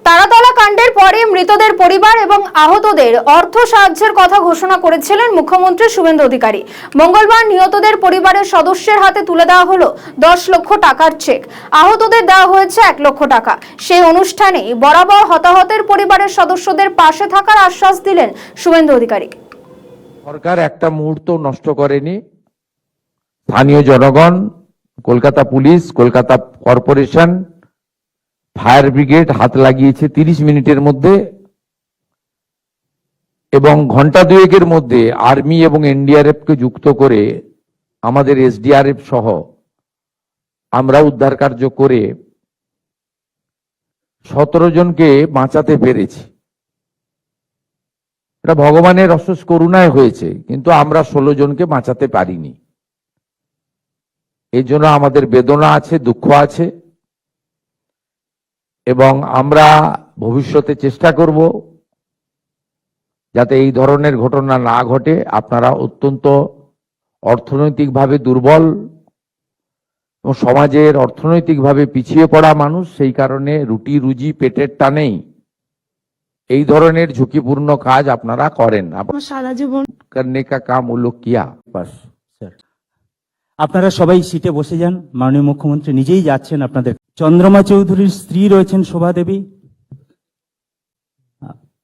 তারাতলা কাণ্ডের পরে মৃতদের পরিবার এবং আহতদের অর্থ সাহায্যের কথা ঘোষণা করেছিলেন মুখ্যমন্ত্রী শুভেন্দু অধিকারী। মঙ্গলবার নিহতদের পরিবারের সদস্যের হাতে তুলে দেওয়া হলো 10 লক্ষ টাকার চেক। আহতদের দেওয়া হয়েছে 1 লক্ষ টাকা। সেই অনুষ্ঠানে বরাবর হতাহতের পরিবারের সদস্যদের পাশে থাকার আশ্বাস দিলেন শুভেন্দু অধিকারী। সরকার একটা মুহূর্ত নষ্ট করেনি। স্থানীয় জনগণ, Kolkata police, Kolkata corporation, fire brigade হাত লাগিয়েছে 30 মিনিটের মধ্যে, এবং ঘন্টা দুয়েকের মধ্যে আর্মি এবং এনডিআরএফ কে যুক্ত করে আমাদের এসডিআরএফ সহ আমরা উদ্ধার কার্য করে 17 জনকে বাঁচাতে পেরেছি। এটা ভগবানের অশেষ করুণায় হয়েছে, কিন্তু আমরা 16 জনকে বাঁচাতে পারিনি। এই জন্য আমাদের বেদনা আছে, দুঃখ আছে, এবং আমরা ভবিষ্যতে চেষ্টা করব যাতে এই ধরনের ঘটনা না ঘটে। আপনারা অত্যন্ত অর্থনৈতিকভাবে দুর্বল এবং সমাজের অর্থনৈতিকভাবে পিছিয়ে পড়া মানুষ, সেই কারণে রুটি রুজি পেটের টানেই এই ধরনের ঝুঁকিপূর্ণ কাজ আপনারা করেন। সারা জীবন করনে কা কাম ও লোগ কিয়া। বাস স্যার, আপনারা সবাই সিটে বসে যান। মাননীয় মুখ্যমন্ত্রী নিজেই যাচ্ছেন আপনাদের। চন্দ্রমা চৌধুরীর স্ত্রী রয়েছেন শোভা দেবী।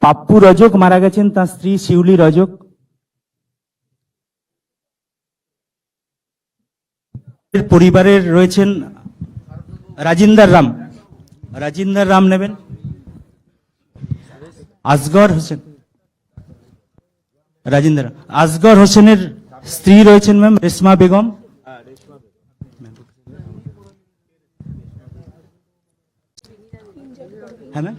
পাপ্পু রজক মারা গেছেন, তার স্ত্রী শিউলি রজক। পরিবারের রয়েছেন রাজিন্দার রাম। রাজিন্দার রাম নেবেন। আসগর হোসেন। রাজিন্দার আসগর হোসেনের স্ত্রী রয়েছেন ম্যাম রেশমা বেগম। হ্যাঁ ম্যাম।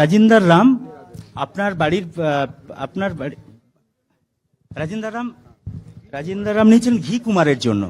রাজিন্দার রাম আপনার বাড়ির রাজিন্দার রাম নিয়েছেন ঘি কুমারের জন্য।